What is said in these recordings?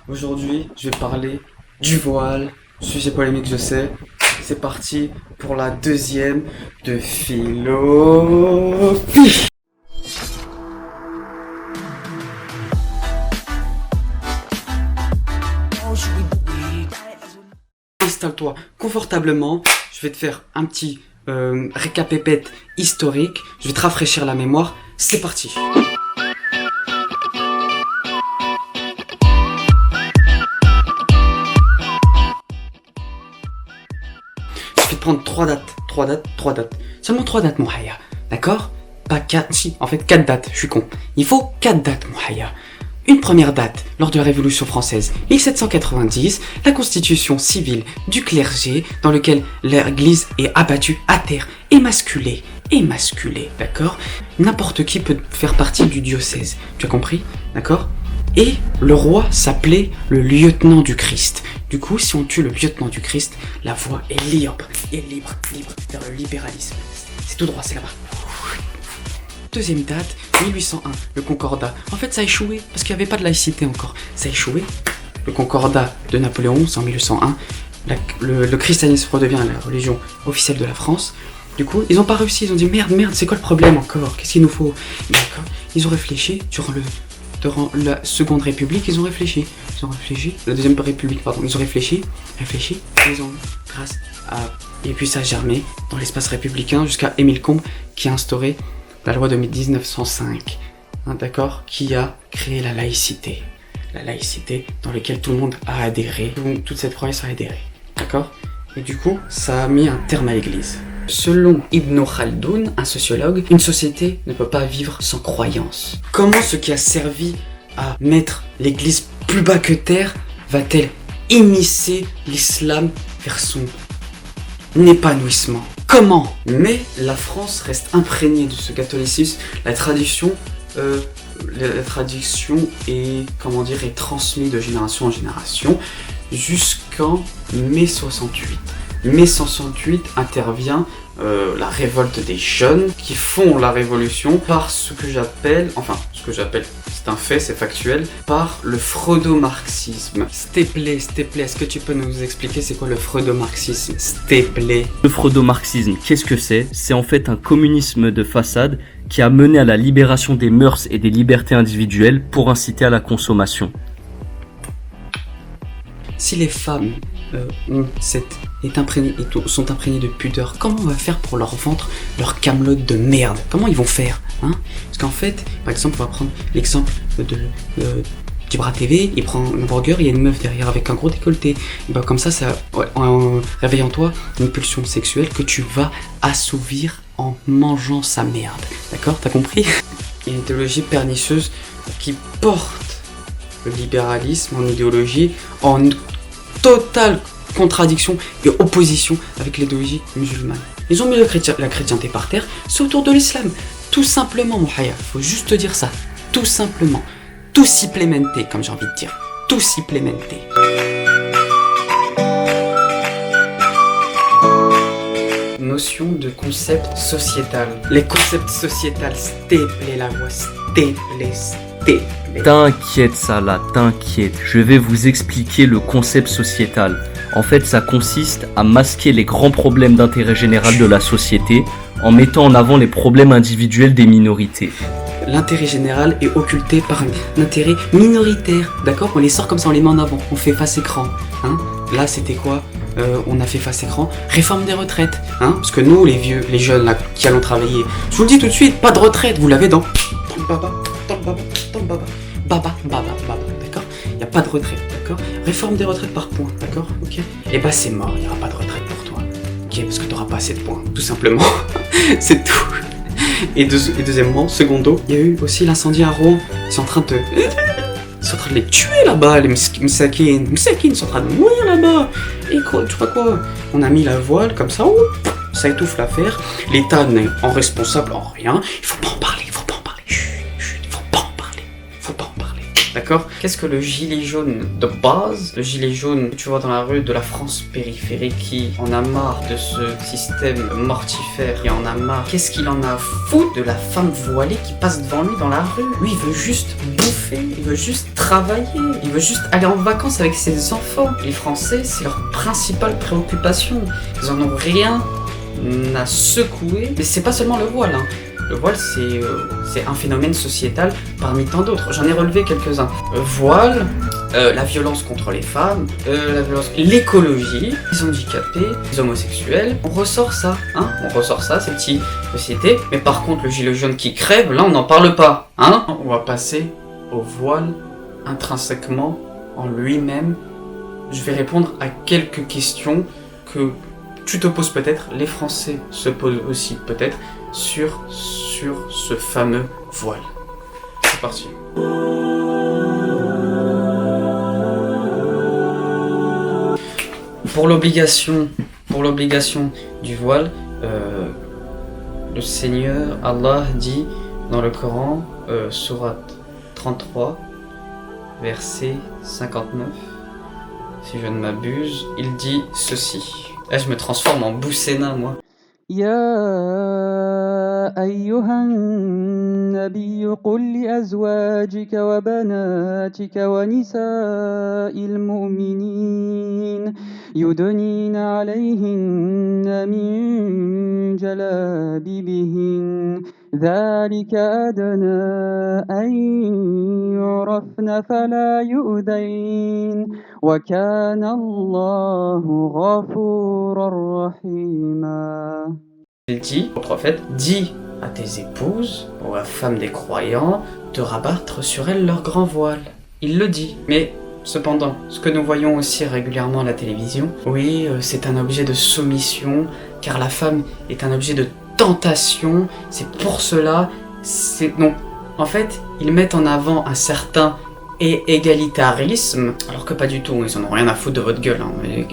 Aujourd'hui, je vais parler du voile. Sujet polémique, je sais. C'est parti pour la deuxième de philosophie. Installe-toi confortablement. Je vais te faire un petit récapépète historique. Je vais te rafraîchir la mémoire. C'est parti. Je vais te prendre 3 dates. Seulement 3 dates, mon haya. D'accord? Pas 4, si, en fait 4 dates, je suis con. Il faut 4 dates, mon haya. Une première date, lors de la Révolution française, 1790, la constitution civile du clergé, dans lequel l'église est abattue à terre, émasculée, d'accord? N'importe qui peut faire partie du diocèse, tu as compris? D'accord? Et le roi s'appelait le lieutenant du Christ. Du coup, si on tue le lieutenant du Christ, la voie est libre, vers le libéralisme. C'est tout droit, c'est là-bas. Deuxième date, 1801, le Concordat. En fait, ça a échoué parce qu'il n'y avait pas de laïcité encore. Ça a échoué. Le Concordat de Napoléon, c'est en 1801. Le christianisme redevient la religion officielle de la France. Du coup, ils n'ont pas réussi. Ils ont dit merde, c'est quoi le problème encore? Qu'est-ce qu'il nous faut? D'accord. Ils ont réfléchi durant la Seconde République. Ils ont réfléchi. La Deuxième République, pardon. Ils ont réfléchi. Ils ont, grâce à. Et puis ça a germé dans l'espace républicain jusqu'à Émile Combes qui a instauré la loi de 1905, d'accord, qui a créé la laïcité dans laquelle tout le monde a adhéré, toute cette croyance a adhéré, d'accord. Et du coup, ça a mis un terme à l'église. Selon Ibn Khaldoun, un sociologue, une société ne peut pas vivre sans croyance. Comment ce qui a servi à mettre l'église plus bas que terre va-t-elle immiscer l'islam vers son épanouissement? Comment? Mais la France reste imprégnée de ce catholicisme. La tradition est transmise de génération en génération jusqu'en mai 68. Mai 68 intervient la révolte des jeunes qui font la révolution par ce que j'appelle, c'est un fait, c'est factuel, par le freudo-marxisme. S'il te plaît, est-ce que tu peux nous expliquer c'est quoi le freudo-marxisme? S'il te plaît. Le freudo-marxisme, qu'est-ce que c'est? C'est en fait un communisme de façade qui a mené à la libération des mœurs et des libertés individuelles pour inciter à la consommation. Si les femmes sont imprégnées de pudeur, comment on va faire pour leur vendre leur camelote de merde? Comment ils vont faire, hein? Parce qu'en fait, par exemple, on va prendre l'exemple du Bras TV, il prend un burger, il y a une meuf derrière avec un gros décolleté. Et bah comme ça réveille en toi une pulsion sexuelle que tu vas assouvir en mangeant sa merde. D'accord? T'as compris? Il y a une idéologie pernicieuse qui porte le libéralisme en idéologie en totale contradiction et opposition avec l'idéologie musulmane. Ils ont mis la chrétienté par terre, c'est autour de l'islam. Tout simplement, mon haya, faut juste te dire ça. Tout simplement. Tout supplémenté, comme j'ai envie de dire. Tout supplémenté. Notion de concept sociétal. Les concepts sociétals, s'il te plaît la voix, s'il te plaît. T'inquiète Salah, t'inquiète, je vais vous expliquer le concept sociétal. En fait, ça consiste à masquer les grands problèmes d'intérêt général de la société en mettant en avant les problèmes individuels des minorités. L'intérêt général est occulté par un intérêt minoritaire, d'accord? On les sort comme ça, on les met en avant, on fait face écran, hein? Là, c'était quoi? On a fait face écran, réforme des retraites, hein? Parce que nous, les vieux, les jeunes là, qui allons travailler, je vous le dis tout de suite, pas de retraite, vous l'avez dans le baba, d'accord? Il n'y a pas de retraite, d'accord? Réforme des retraites par points, d'accord? Ok? Et bah c'est mort, il n'y aura pas de retraite pour toi, ok? Parce que tu n'auras pas assez de points, tout simplement, c'est tout. Et deuxièmement, secondo, il y a eu aussi l'incendie à Rouen, ils sont en train de les tuer là-bas, les msakines, ils sont en train de mourir là-bas. Et quoi, tu vois quoi? On a mis la voile comme ça, ça étouffe l'affaire, l'État n'est en responsable en rien, il faut pas en parler, chut, faut pas en parler, d'accord? d'accord? Qu'est-ce que le gilet jaune de base? Le gilet jaune que tu vois dans la rue de la France périphérique qui en a marre de ce système mortifère, qui en a marre. Qu'est-ce qu'il en a à foutre de la femme voilée qui passe devant lui dans la rue? Lui, il veut juste bouffer, il veut juste travailler, il veut juste aller en vacances avec ses enfants. Les Français, c'est leur principale préoccupation. Ils en ont rien à secouer. Mais c'est pas seulement le voile, hein. Le voile, c'est un phénomène sociétal parmi tant d'autres. J'en ai relevé quelques-uns. Voile, la violence contre les femmes, l'écologie, les handicapés, les homosexuels. On ressort ça, hein? On ressort ça, ces petites sociétés. Mais par contre, le gilet jaune qui crève, là, on n'en parle pas, hein? On va passer au voile intrinsèquement en lui-même. Je vais répondre à quelques questions que tu te poses peut-être, les Français se posent aussi peut-être, sur ce fameux voile. C'est parti. Pour l'obligation du voile, le Seigneur Allah dit dans le Coran, sourate 33, verset 59, si je ne m'abuse, il dit ceci. Là, je me transforme en Boussena, moi. يا أيها النبي قل لأزواجك وبناتك ونساء المؤمنين يدنين عليهن من جلابيبهن ذلك أدنى أن يعرفن فلا يؤذين وكان الله غفورا رحيما. Il dit au prophète, dis à tes épouses, ou à femmes des croyants, de rabattre sur elles leur grand voile. Il le dit. Mais cependant, ce que nous voyons aussi régulièrement à la télévision, oui, c'est un objet de soumission, car la femme est un objet de tentation. C'est pour cela, donc, en fait, ils mettent en avant un certain égalitarisme, alors que pas du tout, ils en ont rien à foutre de votre gueule, hein, mais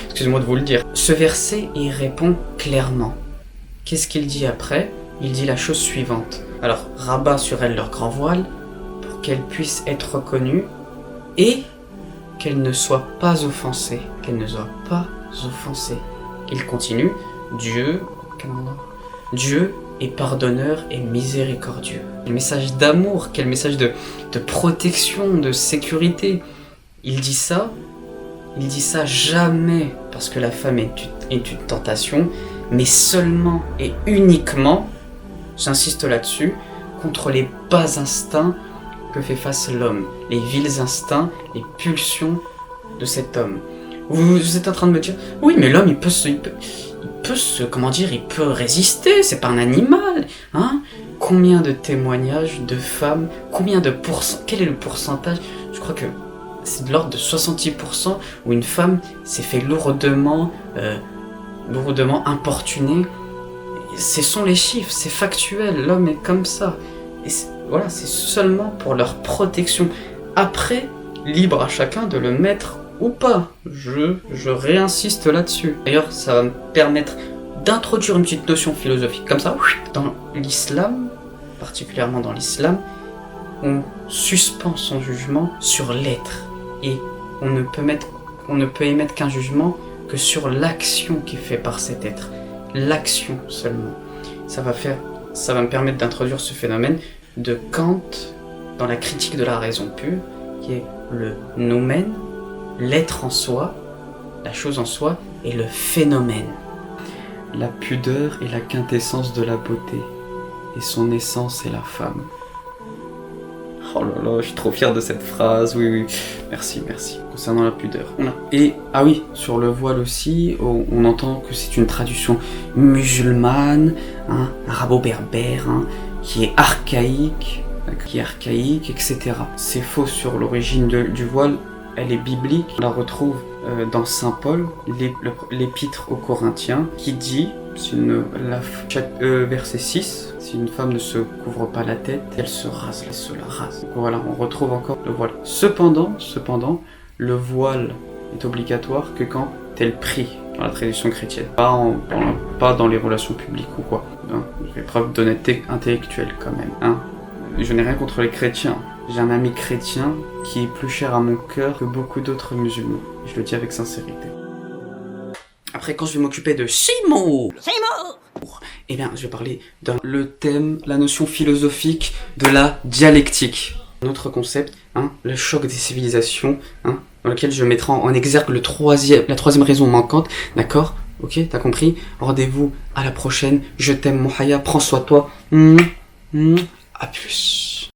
excusez-moi de vous le dire. Ce verset, il répond clairement. Qu'est-ce qu'il dit après? Il dit la chose suivante. Alors, rabat sur elles leur grand voile, pour qu'elles puissent être reconnues, et qu'elles ne soient pas offensées. Qu'elles ne soient pas offensées. Il continue, Dieu est pardonneur et miséricordieux. Quel message d'amour, quel message de protection, de sécurité. Il dit ça jamais parce que la femme est une tentation, mais seulement et uniquement, j'insiste là-dessus, contre les bas instincts que fait face l'homme, les vils instincts, les pulsions de cet homme. Vous êtes en train de me dire, oui, mais l'homme, il peut résister, c'est pas un animal, hein? Combien de témoignages de femmes, quel est le pourcentage? Je crois que c'est de l'ordre de 66% où une femme s'est fait lourdement importunée. Ce sont les chiffres, c'est factuel, l'homme est comme ça. Et voilà, c'est seulement pour leur protection. Après, libre à chacun de le mettre ou pas. Je réinsiste là-dessus. D'ailleurs, ça va me permettre d'introduire une petite notion philosophique comme ça. Dans l'islam, particulièrement dans l'islam, on suspend son jugement sur l'être. Et on ne peut émettre qu'un jugement que sur l'action qui est faite par cet être. L'action seulement. Ça va me permettre d'introduire ce phénomène de Kant dans la critique de la raison pure, qui est le noumen, l'être en soi, la chose en soi, et le phénomène. La pudeur est la quintessence de la beauté, et son essence est la femme. Oh là là, je suis trop fier de cette phrase, oui, merci. Concernant la pudeur. Et, ah oui, sur le voile aussi, on entend que c'est une traduction musulmane, hein, arabo-berbère, hein, qui est archaïque, etc. C'est faux sur l'origine du voile, elle est biblique. On la retrouve dans Saint Paul, l'épître aux Corinthiens, qui dit, verset 6, si une femme ne se couvre pas la tête, elle se la rase. Donc voilà, on retrouve encore le voile. Cependant, le voile est obligatoire que quand tel prie dans la tradition chrétienne, pas dans les relations publiques ou quoi. Hein, j'ai preuve d'honnêteté intellectuelle quand même. Hein. Je n'ai rien contre les chrétiens, j'ai un ami chrétien qui est plus cher à mon cœur que beaucoup d'autres musulmans. Je le dis avec sincérité. Après, quand je vais m'occuper de Shimo, eh bien, je vais parler dans le thème, la notion philosophique de la dialectique. Un autre concept, le choc des civilisations, dans lequel je mettrai en exergue la troisième raison manquante, d'accord? Ok, t'as compris? Rendez-vous à la prochaine. Je t'aime, mon Haya. Prends soin de toi. À plus.